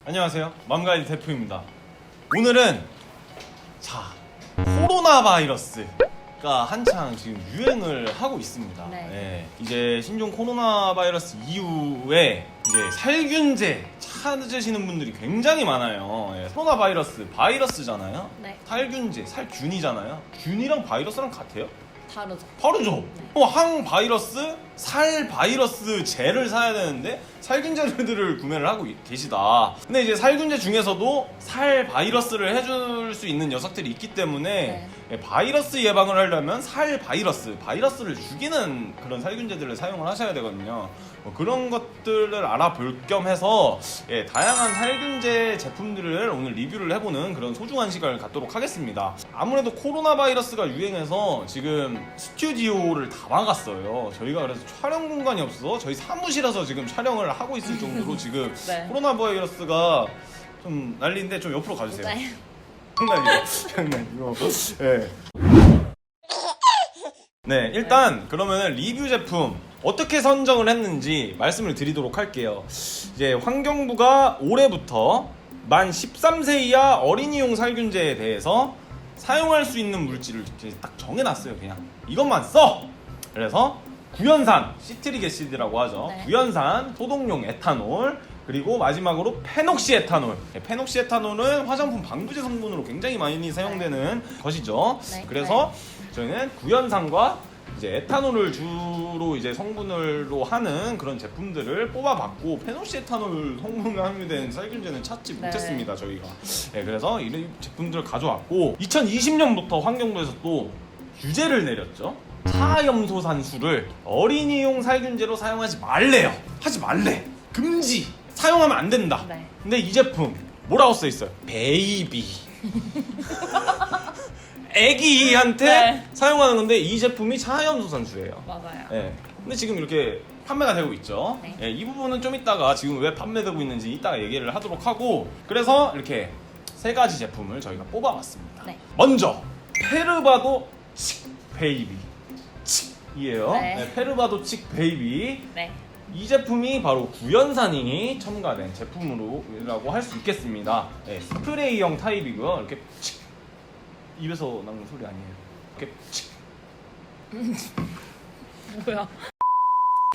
안녕하세요. 맘가이드 대표입니다. 오늘은 코로나 바이러스가 한창 지금 유행을 하고 있습니다. 네. 이제 신종 코로나 바이러스 이후에 이제 살균제 찾으시는 분들이 굉장히 많아요. 코로나 바이러스잖아요. 네. 살균제, 살균이잖아요. 균이랑 바이러스랑 같아요? 다르죠. 다르죠. 항바이러스, 살바이러스 젤을 사야 되는데 살균제들을 구매를 하고 계시다. 근데 이제 살균제 중에서도 살바이러스를 해줄 수 있는 녀석들이 있기 때문에 바이러스 예방을 하려면 바이러스를 죽이는 그런 살균제들을 사용을 하셔야 되거든요. 그런 것들을 알아볼 겸 해서 다양한 살균제 제품들을 오늘 리뷰를 해보는 그런 소중한 시간을 갖도록 하겠습니다. 아무래도 코로나 바이러스가 유행해서 지금 스튜디오를 다 막았어요. 저희가 그래서 촬영 공간이 없어서 저희 사무실에서 지금 촬영을 하고 있을 정도로 지금 네. 코로나 바이러스가 좀 난리인데 좀 옆으로 가주세요. 네. 장난이고. 네, 일단 그러면 리뷰 제품 어떻게 선정을 했는지 말씀을 드리도록 할게요. 이제 환경부가 올해부터 만 13세 이하 어린이용 살균제에 대해서 사용할 수 있는 물질을 이렇게 딱 정해놨어요. 그냥 이것만 써! 그래서 구연산, 시트릭 애시드라고 하죠. 네. 구연산, 소독용 에탄올, 그리고 마지막으로 페녹시에탄올. 페녹시에탄올은 화장품 방부제 성분으로 굉장히 많이 사용되는 것이죠. 네. 그래서 저희는 구연산과 이제 에탄올을 주로 이제 성분으로 하는 그런 제품들을 뽑아봤고, 페녹시에탄올 성분을 함유된 살균제는 찾지 못했습니다. 저희가. 그래서 이런 제품들을 가져왔고, 2020년부터 환경부에서 또 규제를 내렸죠. 차염소산수를 어린이용 살균제로 사용하지 말래요. 하지 말래. 금지. 사용하면 안 된다. 네. 근데 이 제품 뭐라고 써 있어요? 베이비. 애기한테 네. 사용하는 건데 이 제품이 차염소산수예요. 맞아요. 근데 지금 이렇게 판매가 되고 있죠. 네. 이 부분은 좀 이따가 지금 왜 판매되고 있는지 이따가 얘기를 하도록 하고, 그래서 이렇게 세 가지 제품을 저희가 뽑아봤습니다. 네. 먼저 페르바도 칙 베이비 칙이에요. 네. 페르바도 칙 베이비. 네. 이 제품이 바로 구연산이 첨가된 제품으로라고 할 수 있겠습니다. 스프레이형 타입이고요. 이렇게 칙 입에서 나는 소리 아니에요. 이렇게 칙. 뭐야?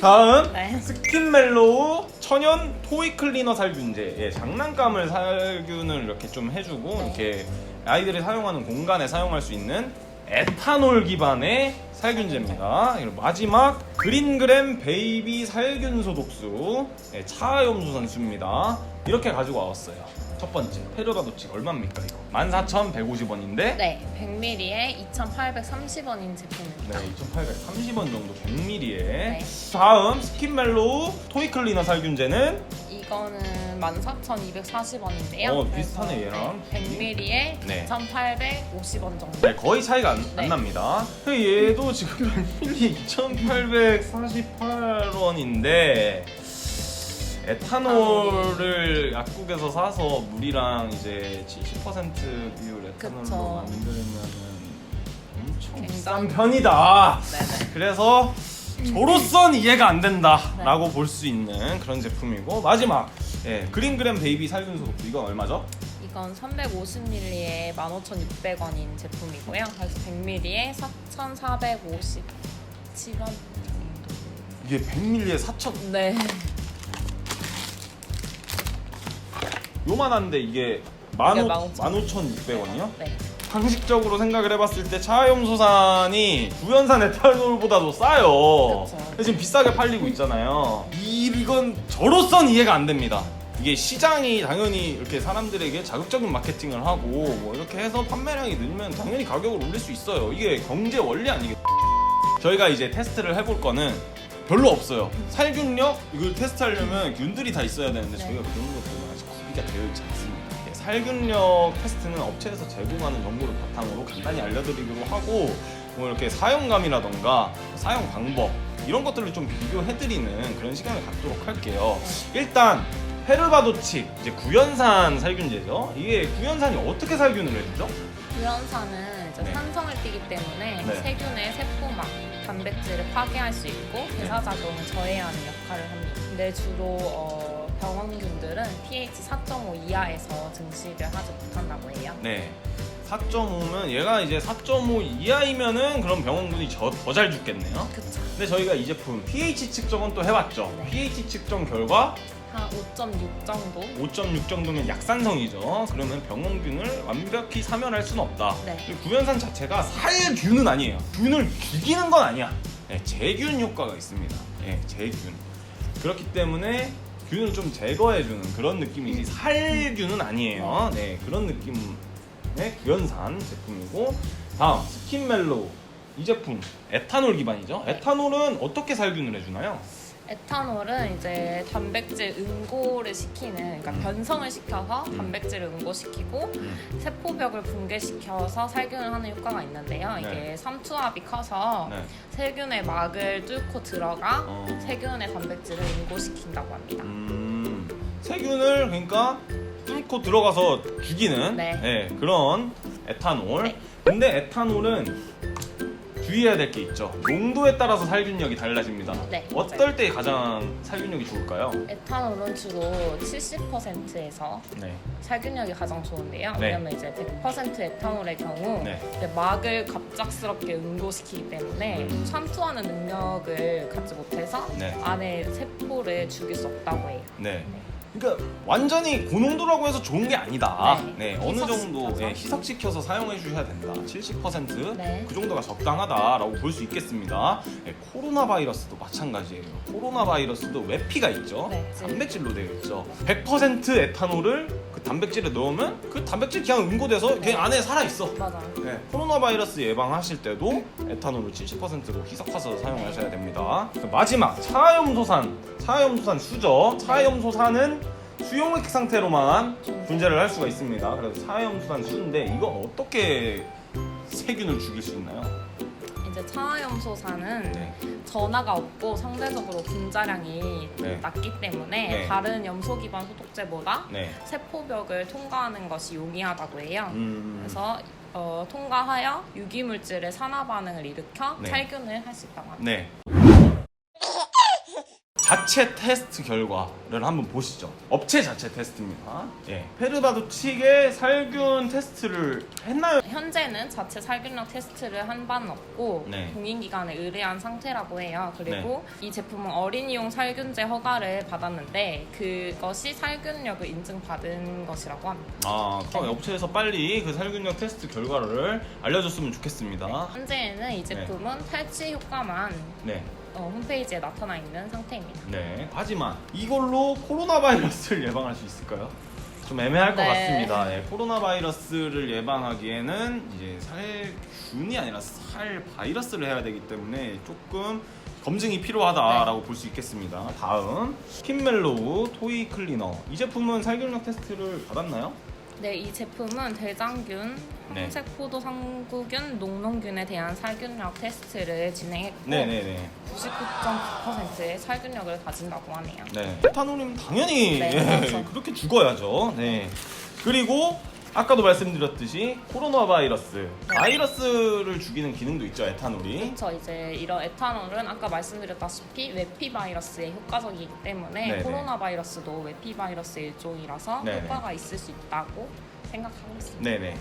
다음 네. 스킨멜로우 천연 토이 클리너 살균제. 장난감을 살균을 이렇게 좀 해주고 이렇게 아이들이 사용하는 공간에 사용할 수 있는 에탄올 기반의 살균제입니다. 그리고 마지막 그린그램 베이비 살균 소독수, 차염소산수입니다. 이렇게 가지고 왔어요. 첫 번째 페르바도칙 얼마입니까 이거? 14,150원인데 네. 100ml에 2,830원인 제품입니다. 2,830원 정도 100ml에. 네. 다음 스킨멜로우 토이 클리너 살균제는 이거는 14,240원인데요. 비슷하네, 얘랑. 100ml에 네. 2,850원 정도. 거의 차이가 안 네. 납니다. 얘도 지금 100ml 2,848원인데 에탄올을 약국에서 사서 물이랑 이제 70% 비율 에탄올로 그쵸. 만들면은 엄청 굉장히- 비싼 편이다. 네네. 그래서 저로선 이해가 안 된다라고 네. 볼 수 있는 그런 제품이고, 마지막 그린그램 베이비 살균 소독도. 이건 얼마죠? 이건 350ml에 15,600원인 제품이고요. 그래서 100ml에 4,457원 정도. 이게 100ml에 4,000. 네. 요만한데 이게 15,600원이요? 네. 상식적으로 생각을 해봤을 때 차염소산이 구연산 에탄올보다도 싸요. 그쵸. 근데 지금 비싸게 팔리고 있잖아요. 이건 저로선 이해가 안 됩니다. 이게 시장이 당연히 이렇게 사람들에게 자극적인 마케팅을 하고 뭐 이렇게 해서 판매량이 늘면 당연히 가격을 올릴 수 있어요. 이게 경제 원리 아니겠어요? 저희가 이제 테스트를 해볼 거는 별로 없어요. 살균력 이걸 테스트하려면 균들이 다 있어야 되는데 네. 저희가 그런 것들은 아직 구비가 되어 있지 않습니다. 살균력 테스트는 업체에서 제공하는 정보를 바탕으로 간단히 알려드리기로 하고, 뭐 이렇게 사용감이라던가 사용 방법 이런 것들을 좀 비교해드리는 그런 시간을 갖도록 할게요. 일단 페르바도칙 이제 구연산 살균제죠. 이게 구연산이 어떻게 살균을 해주죠? 구연산은 이제 네. 산성을 띠기 때문에 네. 세균의 세포막, 단백질을 파괴할 수 있고 대사작용을 저해하는 역할을 합니다. 근데 주로 병원균들은 pH 4.5 이하에서 증식을 하지 못한다고 해요. 네. 4.5면 얘가 이제 4.5 이하이면은 그럼 병원군이 더 잘 죽겠네요. 그쵸. 근데 저희가 이 제품 pH 측정은 또 해봤죠. 네. pH 측정 결과 한 5.6 정도? 5.6 정도면 약산성이죠. 그러면 병원균을 완벽히 사멸할 수는 없다. 네. 그리고 구연산 자체가 살균은 아니에요. 균을 죽이는 건 아니야. 네, 제균 효과가 있습니다. 네, 제균. 그렇기 때문에 균을 좀 제거해주는 그런 느낌이지 살균은 아니에요. 네, 그런 느낌의 구연산 제품이고, 다음 스킨멜로우. 이 제품 에탄올 기반이죠. 에탄올은 어떻게 살균을 해주나요? 에탄올은 이제 단백질 응고를 시키는, 그러니까 변성을 시켜서 단백질을 응고시키고 세포벽을 붕괴시켜서 살균을 하는 효과가 있는데요. 이게 네. 삼투압이 커서 네. 세균의 막을 뚫고 들어가 어. 세균의 단백질을 응고시킨다고 합니다. 세균을 그러니까 뚫고 들어가서 죽이는 네. 그런 에탄올. 네. 근데 에탄올은 주의해야 될 게 있죠. 농도에 따라서 살균력이 달라집니다. 네, 어떨 때 가장 살균력이 좋을까요? 에탄올은 주로 70%에서 네. 살균력이 가장 좋은데요. 네. 왜냐면 이제 100% 에탄올의 경우 네. 이제 막을 갑작스럽게 응고시키기 때문에 삼투하는 능력을 갖지 못해서 네. 안에 세포를 죽일 수 없다고 해요. 네. 그러니까 완전히 고농도라고 해서 좋은 게 아니다. 네. 네, 어느 정도 희석시켜서. 희석시켜서 사용해 주셔야 된다. 70% 네. 그 정도가 적당하다라고 볼 수 있겠습니다. 네, 코로나 바이러스도 마찬가지예요. 코로나 바이러스도 외피가 있죠. 네. 단백질로 되어 있죠. 100% 에탄올을 그 단백질에 넣으면 그 단백질 그냥 응고돼서 그냥 안에 살아 있어. 맞아요. 네, 코로나 바이러스 예방하실 때도 에탄올을 70%로 희석해서 사용하셔야 됩니다. 마지막 차염소산 수죠. 차염소산은 수용액 상태로만 분재를 할 수가 있습니다. 그래서 차염소산 수인데 이거 어떻게 세균을 죽일 수 있나요? 이제 차염소산은 네. 전하가 없고 상대적으로 분자량이 네. 낮기 때문에 네. 다른 염소 기반 소독제보다 네. 세포벽을 통과하는 것이 용이하다고 해요. 그래서 그래서 통과하여 유기물질의 산화 반응을 일으켜 네. 살균을 할 수 있다고 합니다. 네. 자체 테스트 결과를 한번 보시죠. 업체 자체 테스트입니다. 예. 페르바도 측에 살균 테스트를 했나요? 현재는 자체 살균력 테스트를 한 바는 없고 네. 공인기관에 의뢰한 상태라고 해요. 그리고 이 제품은 어린이용 살균제 허가를 받았는데 그것이 살균력을 인증받은 것이라고 합니다. 그럼 업체에서 빨리 그 살균력 테스트 결과를 알려줬으면 좋겠습니다. 현재는 이 제품은 탈취 효과만 네. 홈페이지에 나타나 있는 상태입니다. 네. 하지만 이걸로 코로나 바이러스를 예방할 수 있을까요? 좀 애매할 것 네. 같습니다. 네. 코로나 바이러스를 예방하기에는 이제 살균이 아니라 살 바이러스를 해야 되기 때문에 조금 검증이 필요하다라고 볼 수 있겠습니다. 다음 스킨멜로우 토이 클리너. 이 제품은 살균력 테스트를 받았나요? 네, 이 제품은 대장균, 네. 황색포도 상구균, 농농균에 대한 살균력 테스트를 진행했고 네네네. 99.9%의 살균력을 가진다고 하네요. 네. 에탄올이면 당연히 네, 그렇죠. 그렇게 죽어야죠. 네. 그리고 아까도 말씀드렸듯이 코로나 바이러스를 죽이는 기능도 있죠, 에탄올이. 그렇죠. 이제 이런 에탄올은 아까 말씀드렸다시피 외피 바이러스에 효과적이기 때문에 네네. 코로나 바이러스도 외피 바이러스의 일종이라서 네네. 효과가 있을 수 있다고 생각하고 있습니다. 네네.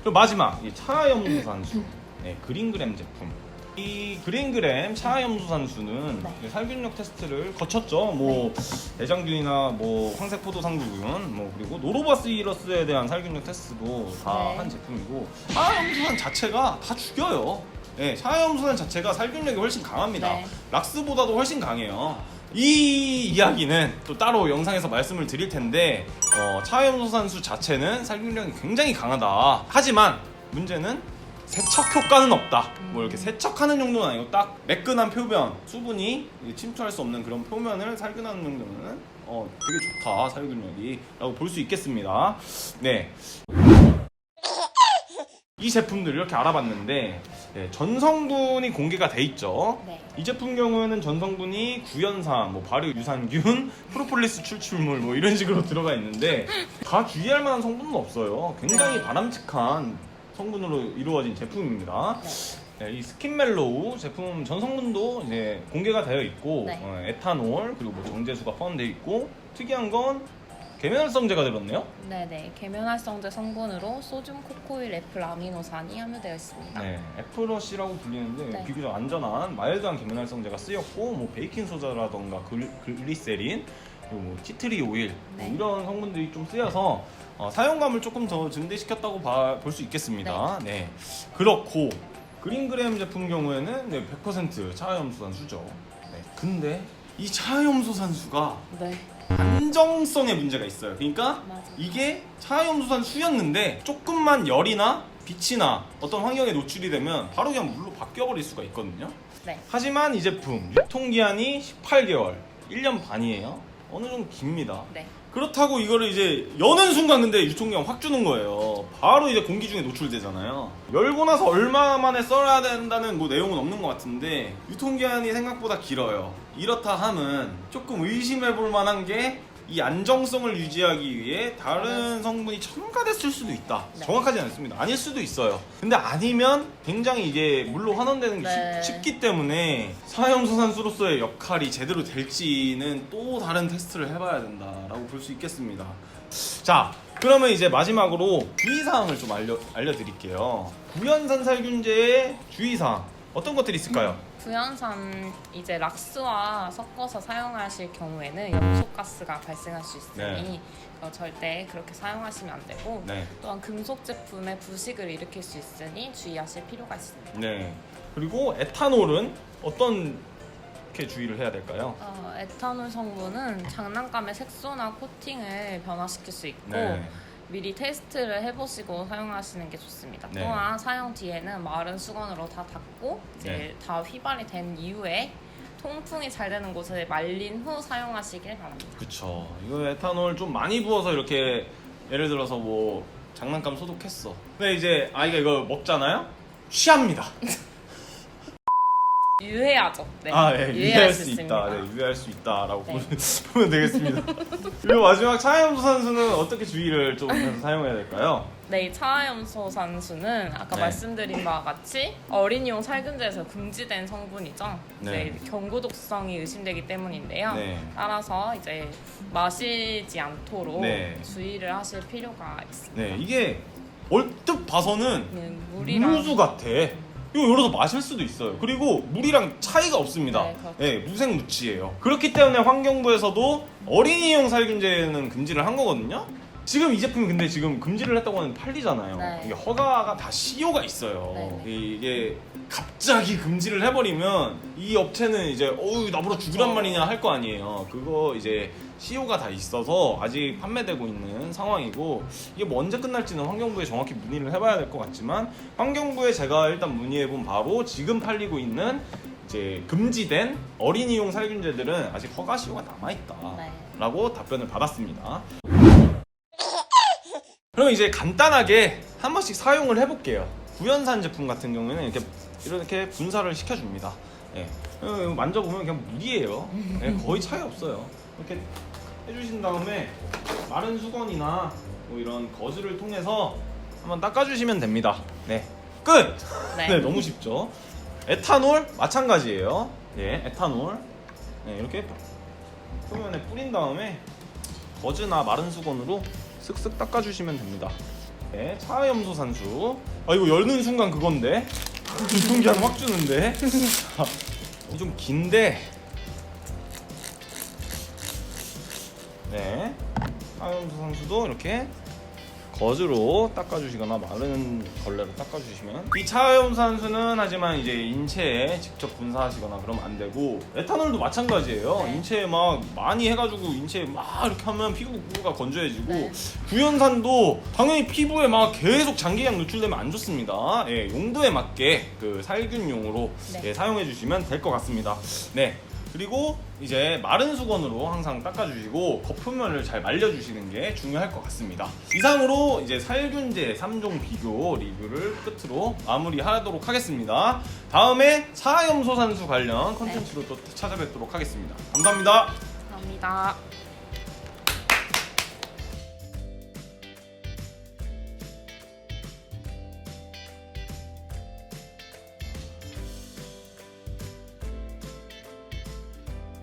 그리고 마지막 이 차염소산수, 네, 그린그램 제품. 이 그린그램 차염소산수는 네. 살균력 테스트를 거쳤죠. 뭐 대장균이나 뭐 황색포도상구균, 뭐 그리고 노로바이러스에 대한 살균력 테스트도 다 네. 한 제품이고 차염소산 자체가 다 죽여요. 네, 차염소산 자체가 살균력이 훨씬 강합니다. 네. 락스보다도 훨씬 강해요. 이 이야기는 또 따로 영상에서 말씀을 드릴 텐데 차염소산수 자체는 살균력이 굉장히 강하다. 하지만 문제는 세척 효과는 없다. 뭐 이렇게 세척하는 정도는 아니고 딱 매끈한 표면, 수분이 침투할 수 없는 그런 표면을 살균하는 정도는 되게 좋다, 살균력이 라고 볼 수 있겠습니다. 네. 이 제품들을 이렇게 알아봤는데 전성분이 공개가 돼 있죠. 네. 이 제품 경우에는 전성분이 구연산, 뭐 발효 유산균, 프로폴리스 추출물 뭐 이런 식으로 들어가 있는데 다 주의할 만한 성분은 없어요. 굉장히 바람직한 성분으로 이루어진 제품입니다. 네, 이 스킨멜로우 제품 전성분도 이제 공개가 되어 있고 네. 에탄올 그리고 뭐 정제수가 포함되어 있고 특이한 건 계면활성제가 들었네요. 네네, 계면활성제 성분으로 소듐, 코코일, 애플 아미노산이 함유되어 있습니다. 네, 애플워시라고 불리는데 네. 비교적 안전한 마일드한 계면활성제가 쓰였고 뭐 베이킹 소다라던가 글리세린 그리고 뭐 티트리 오일 네. 뭐 이런 성분들이 좀 쓰여서 사용감을 조금 더 증대시켰다고 볼 수 있겠습니다. 네. 그렇고 그린그램 제품 경우에는 네, 100% 차하염소산수죠. 네. 근데 이 차하염소산수가 네, 안정성에 문제가 있어요. 그러니까 맞아요. 이게 차하염소산수였는데 조금만 열이나 빛이나 어떤 환경에 노출이 되면 바로 그냥 물로 바뀌어버릴 수가 있거든요. 네. 하지만 이 제품 유통기한이 18개월, 1년 반이에요. 어느 정도 깁니다. 네. 그렇다고 이거를 이제 여는 순간 근데 유통기한 확 주는 거예요. 바로 이제 공기 중에 노출되잖아요. 열고 나서 얼마 만에 써야 된다는 뭐 내용은 없는 것 같은데 유통기한이 생각보다 길어요. 이렇다 함은 조금 의심해 볼 만한 게 이 안정성을 유지하기 위해 다른 성분이 첨가됐을 수도 있다. 네. 정확하지 않습니다. 아닐 수도 있어요. 근데 아니면 굉장히 이제 물로 환원되는 게 네. 쉽기 때문에 사형소산수로서의 역할이 제대로 될지는 또 다른 테스트를 해봐야 된다라고 볼 수 있겠습니다. 자, 그러면 이제 마지막으로 주의사항을 좀 알려드릴게요. 구연산 살균제의 주의사항 어떤 것들이 있을까요? 구연산 이제 락스와 섞어서 사용하실 경우에는 염소가스가 발생할 수 있으니 절대 그렇게 사용하시면 안 되고 네. 또한 금속 제품의 부식을 일으킬 수 있으니 주의하실 필요가 있습니다. 네. 그리고 에탄올은 어떤 게 주의를 해야 될까요? 에탄올 성분은 장난감의 색소나 코팅을 변화시킬 수 있고 네. 미리 테스트를 해보시고 사용하시는 게 좋습니다. 네. 또한 사용 뒤에는 마른 수건으로 다 닦고 이제 네. 다 휘발이 된 이후에 통풍이 잘 되는 곳에 말린 후 사용하시길 바랍니다. 그쵸. 이거 에탄올 좀 많이 부어서 이렇게 예를 들어서 뭐 장난감 소독했어. 근데 이제 아이가 이거 먹잖아요? 취합니다. 유해하죠. 네. 네, 유해할 수 있다. 네, 유해할 수 있다라고 네. 보면 되겠습니다. 그리고 마지막 차하염소산수는 어떻게 주의를 좀 해서 사용해야 될까요? 네, 이 차하염소산수는 아까 네. 말씀드린 바와 같이 어린이용 살균제에서 금지된 성분이죠. 네. 이제 경구독성이 의심되기 때문인데요. 네. 따라서 이제 마시지 않도록 네. 주의를 하실 필요가 있습니다. 네, 이게 얼뜻 봐서는 물이랑 무수 같아. 이거 열어서 마실 수도 있어요. 그리고 물이랑 차이가 없습니다. 네, 그렇죠. 네, 무색무취예요. 그렇기 때문에 환경부에서도 어린이용 살균제는 금지를 한 거거든요. 지금 이 제품이 근데 지금 금지를 했다고 하는데 팔리잖아요. 네. 이게 허가가 다 시효가 있어요. 네, 네. 이게 갑자기 금지를 해버리면 이 업체는 이제 어우 나보러 죽으란 말이냐 할 거 아니에요. 그거 이제 시효가 다 있어서 아직 판매되고 있는 상황이고 이게 뭐 언제 끝날지는 환경부에 정확히 문의를 해봐야 될 것 같지만 환경부에 제가 일단 문의해본 바로 지금 팔리고 있는 이제 금지된 어린이용 살균제들은 아직 허가 시효가 남아있다 네. 라고 답변을 받았습니다. 그럼 이제 간단하게 한 번씩 사용을 해볼게요. 구연산 제품 같은 경우에는 이렇게 분사를 시켜줍니다. 예. 만져보면 그냥 물이에요. 예, 거의 차이 없어요. 이렇게 해주신 다음에 마른 수건이나 뭐 이런 거즈를 통해서 한번 닦아주시면 됩니다. 네, 끝! 네. 네, 너무 쉽죠. 에탄올 마찬가지예요. 예, 에탄올 이렇게 표면에 뿌린 다음에 거즈나 마른 수건으로 쓱쓱 닦아주시면 됩니다. 네, 차하염소산수. 이거 열는 순간 그건데 유통기한 확 주는데 좀 긴데 네, 차하염소산수도 이렇게 거즈로 닦아주시거나 마른 걸레로 닦아주시면 이 차하염소산수는 하지만 이제 인체에 직접 분사하시거나 그러면 안 되고 에탄올도 마찬가지예요. 네. 인체에 막 많이 해가지고 인체에 막 이렇게 하면 피부가 건조해지고 네. 구연산도 당연히 피부에 막 계속 장기간 노출되면 안 좋습니다. 예, 용도에 맞게 그 살균용으로 네. 예, 사용해 주시면 될 것 같습니다. 네. 그리고 이제 마른 수건으로 항상 닦아주시고 겉표면을 잘 말려주시는 게 중요할 것 같습니다. 이상으로 이제 살균제 3종 비교 리뷰를 끝으로 마무리하도록 하겠습니다. 다음에 차하염소산수 관련 컨텐츠로 또 찾아뵙도록 하겠습니다. 감사합니다. 감사합니다.